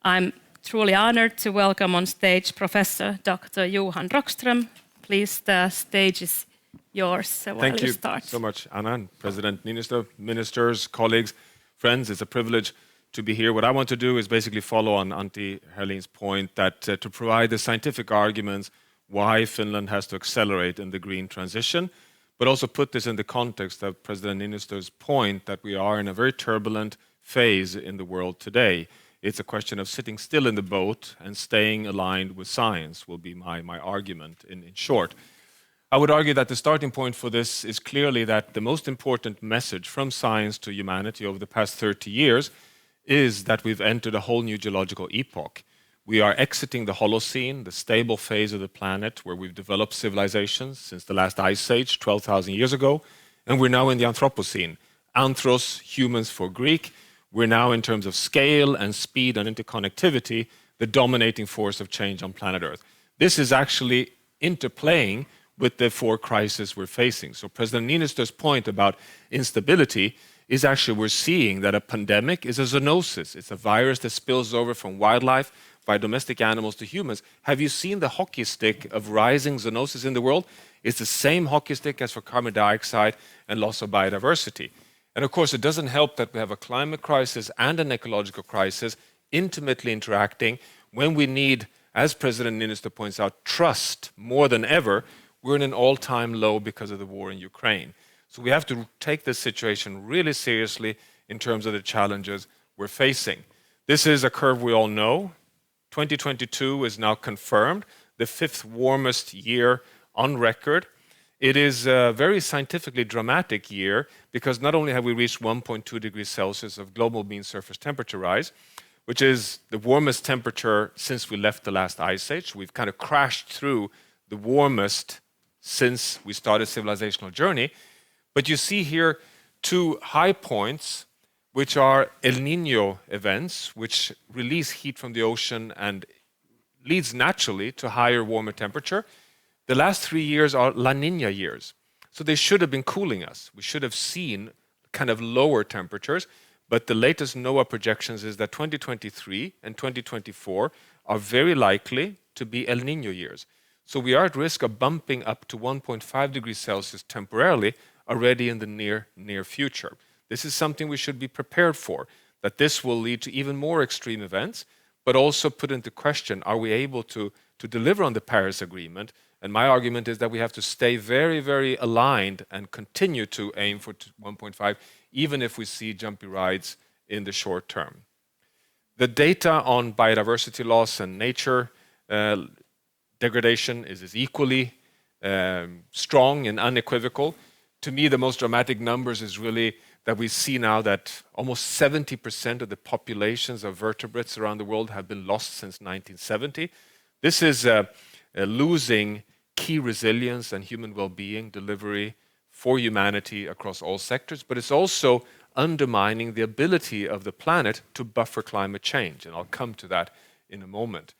I'm truly honored to welcome on stage Professor Dr. Johan Rockström. Please, the stage is yours while Thank you you start. so much, Anna, and President Niinistö, ministers, colleagues, friends. It's a privilege to be here. What I want to do is basically follow on Antti Herlin's point that to provide the scientific arguments why Finland has to accelerate in the green transition, but also put this in the context of President Niinistö's point that we are in a very turbulent phase in the world today. It's a question of sitting still in the boat and staying aligned with science will be my argument in short. I would argue that the starting point for this is clearly that the most important message from science to humanity over the past 30 years is that we've entered a whole new geological epoch. We are exiting the Holocene, the stable phase of the planet where we've developed civilizations since the last ice age 12,000 years ago, and we're now in the Anthropocene. Anthros, humans for Greek. We're now, in terms of scale and speed and interconnectivity, the dominating force of change on planet Earth. This is actually interplaying with the four crises we're facing. So President Niinistö's point about instability is actually we're seeing that a pandemic is a zoonosis. It's a virus that spills over from wildlife by domestic animals to humans. Have you seen the hockey stick of rising zoonosis in the world? It's the same hockey stick as for carbon dioxide and loss of biodiversity. And of course, it doesn't help that we have a climate crisis and an ecological crisis intimately interacting when we need, as President Niinistö points out, trust more than ever. We're in an all-time low because of the war in Ukraine. So we have to take this situation really seriously in terms of the challenges we're facing. This is a curve we all know. 2022 is now confirmed, the fifth warmest year on record. It is a very scientifically dramatic year because not only have we reached 1.2 degrees Celsius of global mean surface temperature rise, which is the warmest temperature since we left the last ice age. We've kind of crashed through the warmest since we started civilizational journey. But you see here two high points, which are El Niño events, which release heat from the ocean and leads naturally to higher, warmer temperature. The last 3 years are La Niña years. So they should have been cooling us. We should have seen kind of lower temperatures. But the latest NOAA projections is that 2023 and 2024 are very likely to be El Niño years. So we are at risk of bumping up to 1.5 degrees Celsius temporarily already in the near future. This is something we should be prepared for, that this will lead to even more extreme events, but also put into question, are we able to deliver on the Paris Agreement? And my argument is that we have to stay very, very aligned and continue to aim for 1.5, even if we see jumpy rides in the short term. The data on biodiversity loss and nature degradation is equally strong and unequivocal. To me, the most dramatic numbers is really that we see now that almost 70% of the populations of vertebrates around the world have been lost since 1970. This is losing key resilience and human well-being delivery for humanity across all sectors, but it's also undermining the ability of the planet to buffer climate change, and I'll come to that in a moment.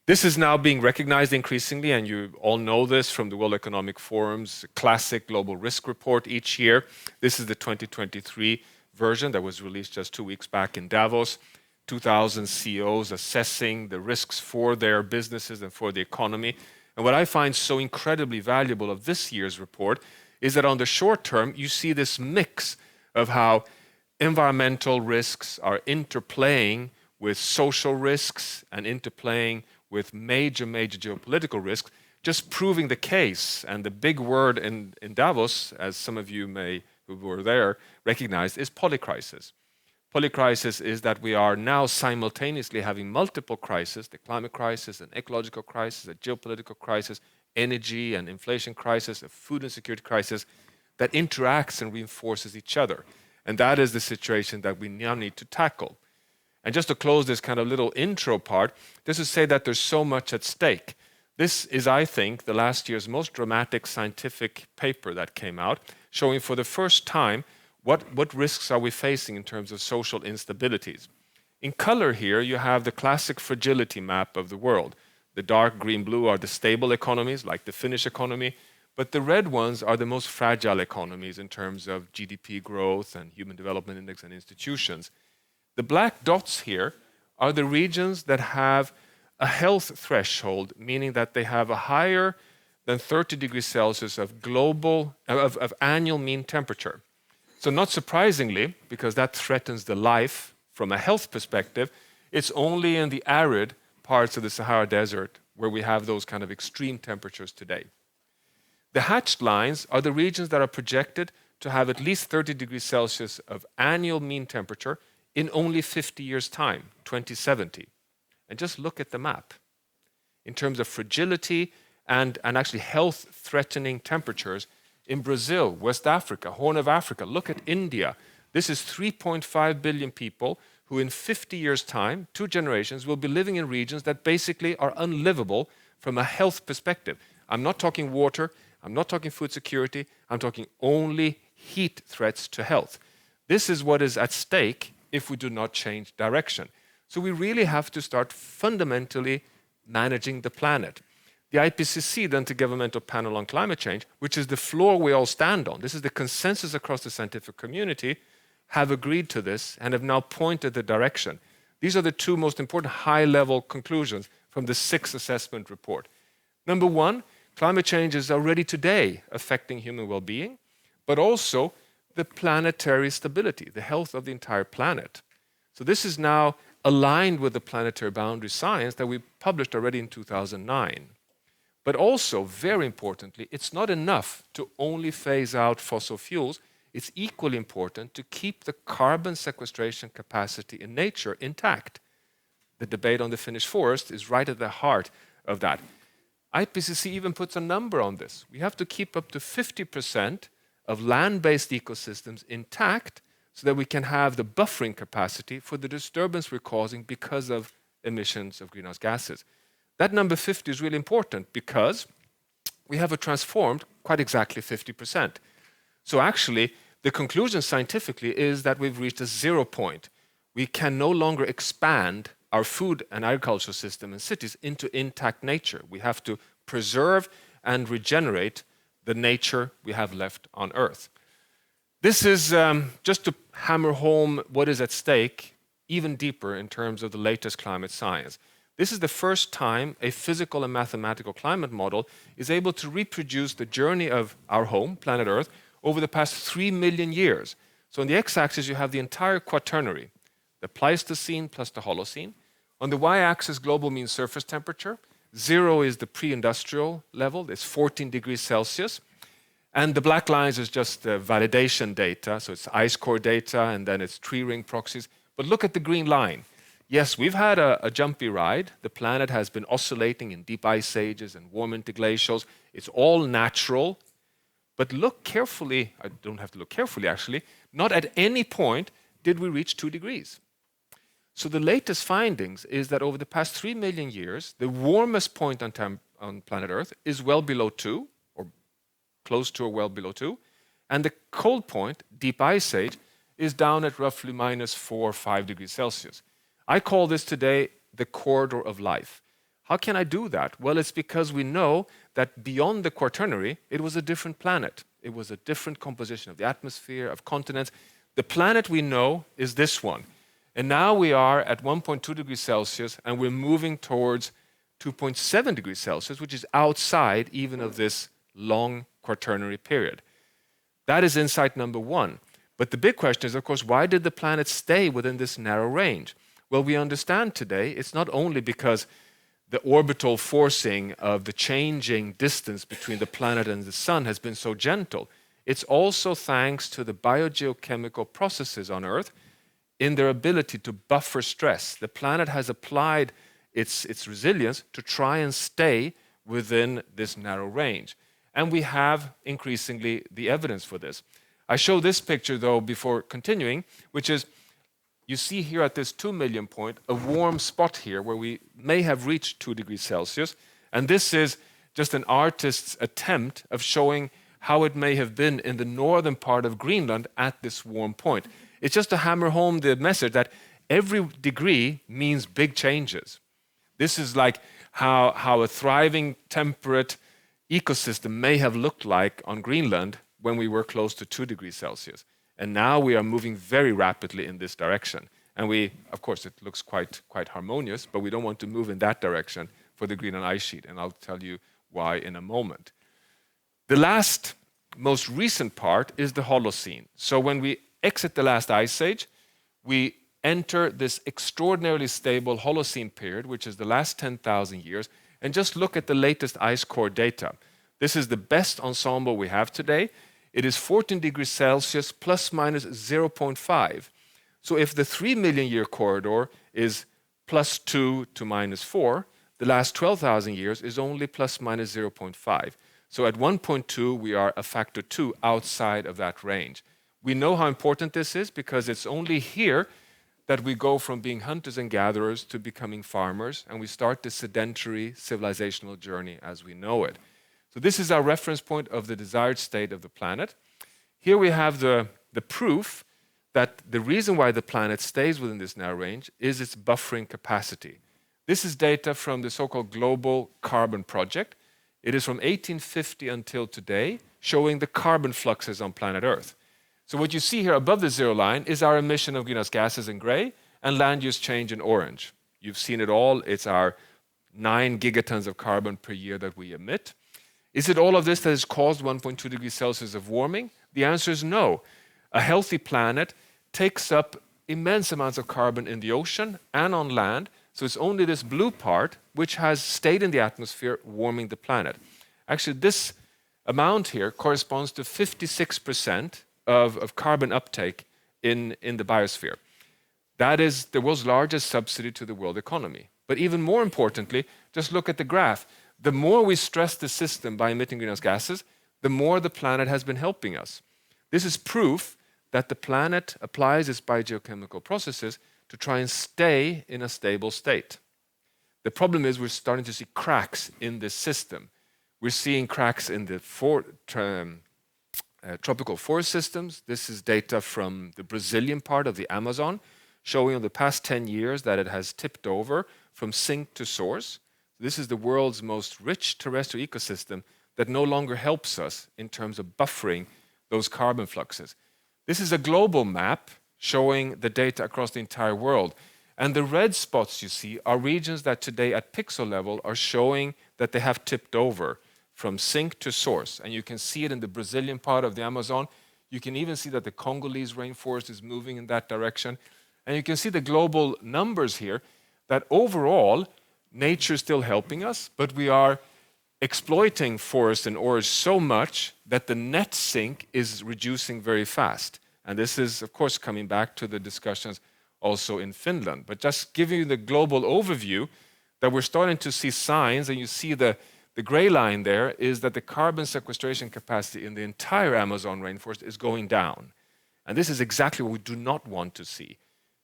This is now being recognized increasingly, and you all know this from the World Economic Forum's classic global risk report each year. This is the 2023 version that was released just 2 weeks back in Davos. 2,000 CEOs assessing the risks for their businesses and for the economy. And what I find so incredibly valuable of this year's report is that on the short term, you see this mix of how environmental risks are interplaying with social risks and interplaying with major geopolitical risks, just proving the case. And the big word in Davos, as some of you may, who were there, recognized, is polycrisis. Polycrisis is that we are now simultaneously having multiple crises, the climate crisis, an ecological crisis, a geopolitical crisis, energy and inflation crisis, a food insecurity crisis, that interacts and reinforces each other. And that is the situation that we now need to tackle. And just to close this kind of little intro part, just to say that there's so much at stake. This is, I think, the last year's most dramatic scientific paper that came out, showing for the first time what risks are we facing in terms of social instabilities. In color here, you have the classic fragility map of the world. The dark green blue are the stable economies, like the Finnish economy, but the red ones are the most fragile economies in terms of GDP growth and Human Development Index and institutions. The black dots here are the regions that have a health threshold, meaning that they have a higher than 30 degrees Celsius of annual mean temperature. So not surprisingly, because that threatens the life from a health perspective, it's only in the arid parts of the Sahara Desert where we have those kind of extreme temperatures today. The hatched lines are the regions that are projected to have at least 30 degrees Celsius of annual mean temperature in only 50 years' time, 2070. And just look at the map. In terms of fragility and actually health-threatening temperatures, in Brazil, West Africa, Horn of Africa, look at India. This is 3.5 billion people who in 50 years' time, 2 generations, will be living in regions that basically are unlivable from a health perspective. I'm not talking water, I'm not talking food security, I'm talking only heat threats to health. This is what is at stake if we do not change direction. So we really have to start fundamentally managing the planet. The IPCC, the Intergovernmental Panel on Climate Change, which is the floor we all stand on, this is the consensus across the scientific community, have agreed to this and have now pointed the direction. These are the 2 most important high-level conclusions from the 6th assessment report. Number 1, climate change is already today affecting human well-being, but also the planetary stability, the health of the entire planet. So this is now aligned with the planetary boundary science that we published already in 2009. But also, very importantly, it's not enough to only phase out fossil fuels. It's equally important to keep the carbon sequestration capacity in nature intact. The debate on the Finnish forest is right at the heart of that. IPCC even puts a number on this. We have to keep up to 50% of land-based ecosystems intact so that we can have the buffering capacity for the disturbance we're causing because of emissions of greenhouse gases. That number 50 is really important because we have transformed quite exactly 50%. So actually, the conclusion scientifically is that we've reached a 0 point. We can no longer expand our food and agricultural system in cities into intact nature. We have to preserve and regenerate the nature we have left on Earth. This is just to hammer home what is at stake even deeper in terms of the latest climate science. This is the first time a physical and mathematical climate model is able to reproduce the journey of our home, planet Earth, over the past 3 million years. So on the x-axis, you have the entire Quaternary, the Pleistocene plus the Holocene. On the y-axis, global mean surface temperature. 0 is the pre-industrial level, it's 14 degrees Celsius. And the black lines is just the validation data, so it's ice core data, and then it's tree ring proxies. But look at the green line. Yes, we've had a jumpy ride. The planet has been oscillating in deep ice ages and warm interglacials. It's all natural. But look carefully, I don't have to look carefully actually, not at any point did we reach 2 degrees. So the latest findings is that over the past 3 million years, the warmest point on planet Earth is well below 2, or close to or well below 2. And the cold point, deep ice age, is down at roughly -4 or 5 degrees Celsius. I call this today the corridor of life. How can I do that? Well, it's because we know that beyond the Quaternary, it was a different planet. It was a different composition of the atmosphere, of continents. The planet we know is this one. And now we are at 1.2 degrees Celsius, and we're moving towards 2.7 degrees Celsius, which is outside even of this long Quaternary period. That is insight number 1. But the big question is, of course, why did the planet stay within this narrow range? Well, we understand today it's not only because the orbital forcing of the changing distance between the planet and the sun has been so gentle. It's also thanks to the biogeochemical processes on Earth in their ability to buffer stress. The planet has applied its resilience to try and stay within this narrow range. And we have increasingly the evidence for this. I show this picture, though, before continuing, which is, you see here at this 2 million point, a warm spot here where we may have reached 2 degrees Celsius. And this is just an artist's attempt of showing how it may have been in the northern part of Greenland at this warm point. It's just to hammer home the message that every degree means big changes. This is like how a thriving, temperate ecosystem may have looked like on Greenland when we were close to 2 degrees Celsius. And now we are moving very rapidly in this direction. And we, of course, it looks quite harmonious, but we don't want to move in that direction for the Greenland ice sheet, and I'll tell you why in a moment. The last, most recent part is the Holocene. So when we exit the last ice age, we enter this extraordinarily stable Holocene period, which is the last 10,000 years, and just look at the latest ice core data. This is the best ensemble we have today. It is 14 degrees Celsius plus minus 0.5. So if the 3 million year corridor is plus 2 to minus 4, the last 12,000 years is only plus minus 0.5. So at 1.2, we are a factor 2 outside of that range. We know how important this is because it's only here that we go from being hunters and gatherers to becoming farmers, and we start the sedentary civilizational journey as we know it. So this is our reference point of the desired state of the planet. Here we have the proof that the reason why the planet stays within this narrow range is its buffering capacity. This is data from the so-called Global Carbon Project. It is from 1850 until today, showing the carbon fluxes on planet Earth. So what you see here above the zero line is our emission of greenhouse gases in gray and land use change in orange. You've seen it all. It's our 9 gigatons of carbon per year that we emit. Is it all of this that has caused 1.2 degrees Celsius of warming? The answer is no. A healthy planet takes up immense amounts of carbon in the ocean and on land, so it's only this blue part which has stayed in the atmosphere warming the planet. Actually, this amount here corresponds to 56% of carbon uptake in the biosphere. That is the world's largest subsidy to the world economy. But even more importantly, just look at the graph. The more we stress the system by emitting greenhouse gases, the more the planet has been helping us. This is proof that the planet applies its biogeochemical processes to try and stay in a stable state. The problem is we're starting to see cracks in this system. We're seeing cracks in the tropical forest systems. This is data from the Brazilian part of the Amazon, showing in the past 10 years that it has tipped over from sink to source. This is the world's most rich terrestrial ecosystem that no longer helps us in terms of buffering those carbon fluxes. This is a global map showing the data across the entire world. And the red spots you see are regions that today at pixel level are showing that they have tipped over from sink to source. And you can see it in the Brazilian part of the Amazon. You can even see that the Congolese rainforest is moving in that direction. And you can see the global numbers here, that overall, nature is still helping us, but we are exploiting forest and forest so much that the net sink is reducing very fast. And this is, of course, coming back to the discussions also in Finland. But just giving you the global overview that we're starting to see signs, and you see the gray line there is that the carbon sequestration capacity in the entire Amazon rainforest is going down. And this is exactly what we do not want to see,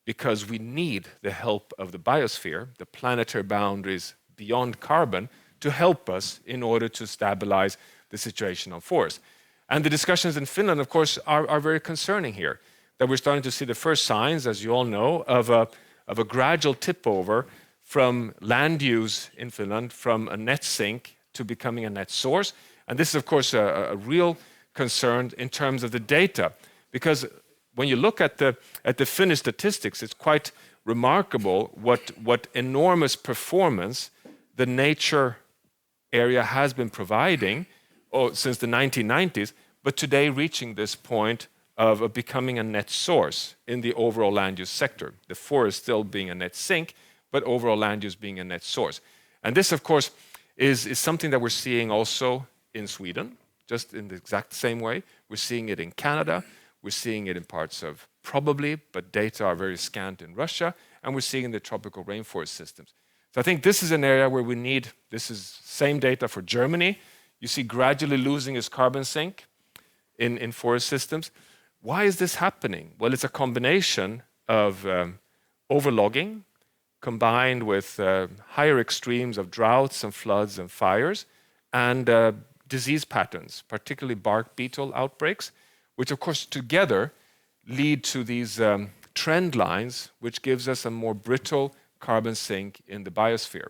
because we need the help of the biosphere, the planetary boundaries beyond carbon, to help us in order to stabilize the situation on forests. And the discussions in Finland, of course, are very concerning here, that we're starting to see the first signs, as you all know, of a gradual tip over from land use in Finland, from a net sink to becoming a net source. And this is, of course, a real concern in terms of the data, because when you look at the Finnish statistics, it's quite remarkable what enormous performance the nature area has been providing since the 1990s, but today reaching this point of becoming a net source in the overall land use sector. The forest still being a net sink, but overall land use being a net source. And this, of course, is something that we're seeing also in Sweden, just in the exact same way. We're seeing it in Canada. We're seeing it in parts of probably, but data are very scant in Russia, and we're seeing in the tropical rainforest systems. So I think this is an area where we need, this is same data for Germany. You see gradually losing its carbon sink in forest systems. Why is this happening? Well, it's a combination of overlogging combined with higher extremes of droughts and floods and fires, and disease patterns, particularly bark beetle outbreaks, which of course together lead to these trend lines, which gives us a more brittle carbon sink in the biosphere.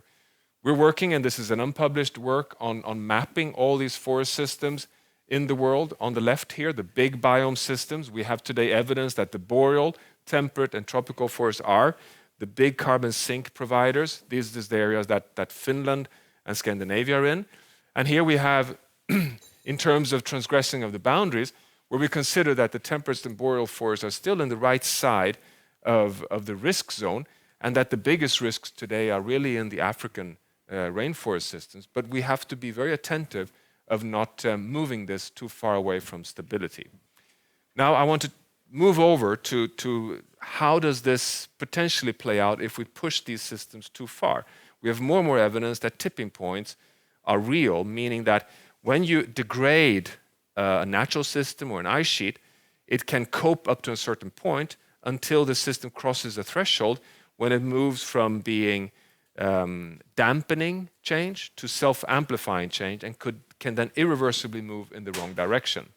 We're working, and this is an unpublished work, on mapping all these forest systems in the world. On the left here, the big biome systems. We have today evidence that the boreal, temperate, and tropical forests are the big carbon sink providers. These are the areas that Finland and Scandinavia are in. And here we have, in terms of transgressing of the boundaries, where we consider that the temperate and boreal forests are still in the right side of the risk zone, and that the biggest risks today are really in the African rainforest systems. But we have to be very attentive of not moving this too far away from stability. Now I want to move over to how does this potentially play out if we push these systems too far. We have more and more evidence that tipping points are real, meaning that when you degrade a natural system or an ice sheet, it can cope up to a certain point until the system crosses a threshold when it moves from being dampening change to self-amplifying change and can then irreversibly move in the wrong direction.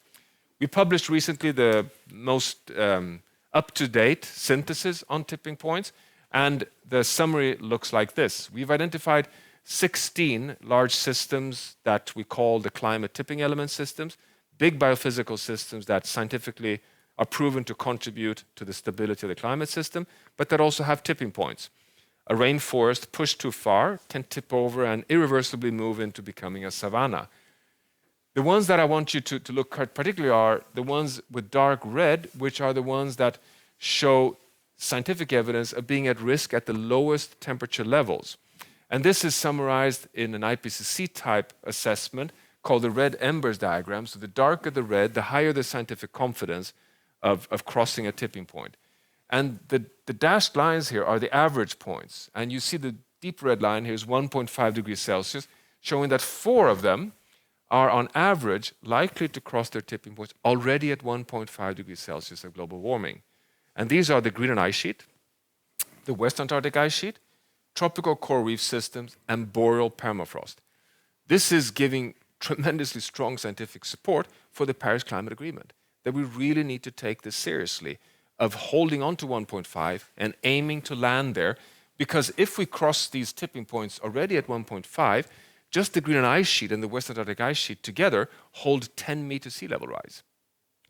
We published recently the most up-to-date synthesis on tipping points, and the summary looks like this. We've identified 16 large systems that we call the climate tipping element systems, big biophysical systems that scientifically are proven to contribute to the stability of the climate system, but that also have tipping points. A rainforest pushed too far can tip over and irreversibly move into becoming a savanna. The ones that I want you to look at particularly are the ones with dark red, which are the ones that show scientific evidence of being at risk at the lowest temperature levels. And this is summarized in an IPCC type assessment called the red embers diagram. So the darker the red, the higher the scientific confidence of crossing a tipping point. And the dashed lines here are the average points. And you see the deep red line here is 1.5 degrees Celsius, showing that 4 of them are on average likely to cross their tipping points already at 1.5 degrees Celsius of global warming. And these are the Greenland ice sheet, the West Antarctic ice sheet, tropical coral reef systems, and boreal permafrost. This is giving tremendously strong scientific support for the Paris Climate Agreement, that we really need to take this seriously, of holding on to 1.5 and aiming to land there, because if we cross these tipping points already at 1.5, just the Greenland ice sheet and the West Antarctic ice sheet together hold 10 meters sea level rise.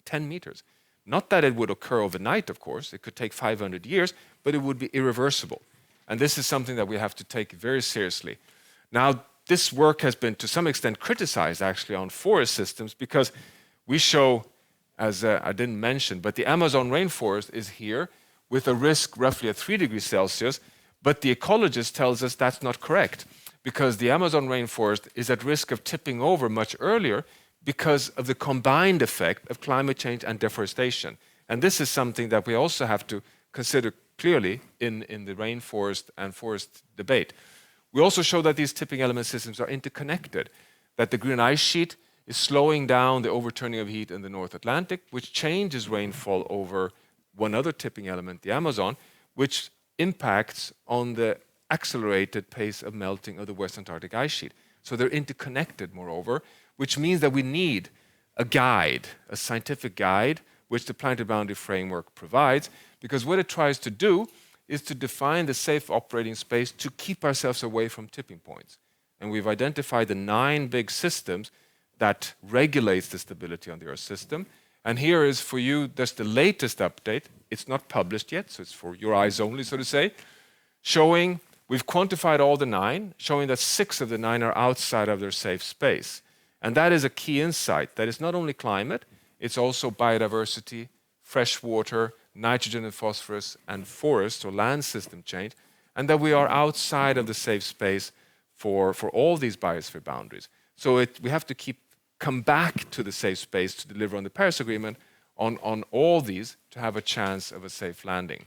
10 meters. Not that it would occur overnight, of course. It could take 500 years, but it would be irreversible. And this is something that we have to take very seriously. Now, this work has been to some extent criticized actually on forest systems, because we show, as I didn't mention, but the Amazon rainforest is here with a risk roughly at 3 degrees Celsius, but the ecologist tells us that's not correct, because the Amazon rainforest is at risk of tipping over much earlier because of the combined effect of climate change and deforestation. And this is something that we also have to consider clearly in the rainforest and forest debate. We also show that these tipping element systems are interconnected, that the Greenland ice sheet is slowing down the overturning of heat in the North Atlantic, which changes rainfall over one other tipping element, the Amazon, which impacts on the accelerated pace of melting of the West Antarctic ice sheet. So they're interconnected, moreover, which means that we need a guide, a scientific guide, which the Planetary Boundary Framework provides, because what it tries to do is to define the safe operating space to keep ourselves away from tipping points. And we've identified the 9 big systems that regulates the stability on the Earth system. And here is for you, that's the latest update. It's not published yet, so it's for your eyes only, so to say, showing we've quantified all the 9, showing that 6 of the 9 are outside of their safe space. And that is a key insight, that it's not only climate, it's also biodiversity, fresh water, nitrogen and phosphorus, and forest or land system change, and that we are outside of the safe space for all these biosphere boundaries. So we have to come back to the safe space to deliver on the Paris Agreement on all these to have a chance of a safe landing.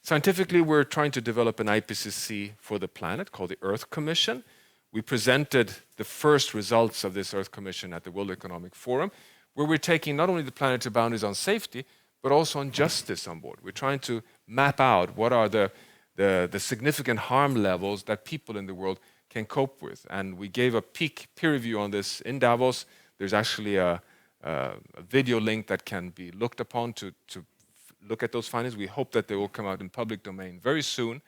Scientifically, we're trying to develop an IPCC for the planet called the Earth Commission. We presented the first results of this Earth Commission at the World Economic Forum, where we're taking not only the planetary boundaries on safety, but also on justice on board. We're trying to map out what are the significant harm levels that people in the world can cope with. And we gave a peer review on this in Davos. There's actually a video link that can be looked upon to look at those findings. We hope that they will come out in public domain very soon.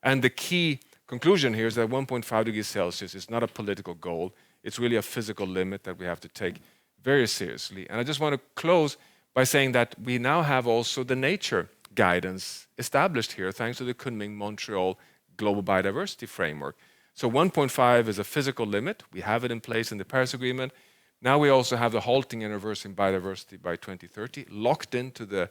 And the key conclusion here is that 1.5 degrees Celsius is not a political goal. It's really a physical limit that we have to take very seriously. And I just want to close by saying that we now have also the nature guidance established here thanks to the Kunming-Montreal Global Biodiversity Framework. So 1.5 is a physical limit. We have it in place in the Paris Agreement. Now we also have the halting and reversing biodiversity by 2030 locked into the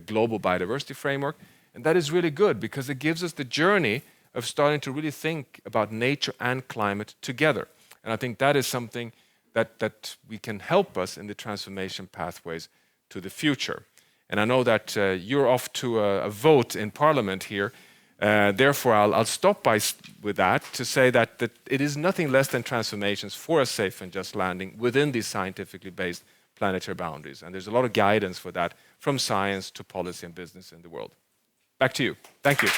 Global Biodiversity Framework. And that is really good because it gives us the journey of starting to really think about nature and climate together. And I think that is something that we can help us in the transformation pathways to the future. And I know that you're off to a vote in Parliament here. Therefore, I'll stop with that to say that it is nothing less than transformations for a safe and just landing within these scientifically based planetary boundaries. And there's a lot of guidance for that from science to policy and business in the world. Back to you. Thank you.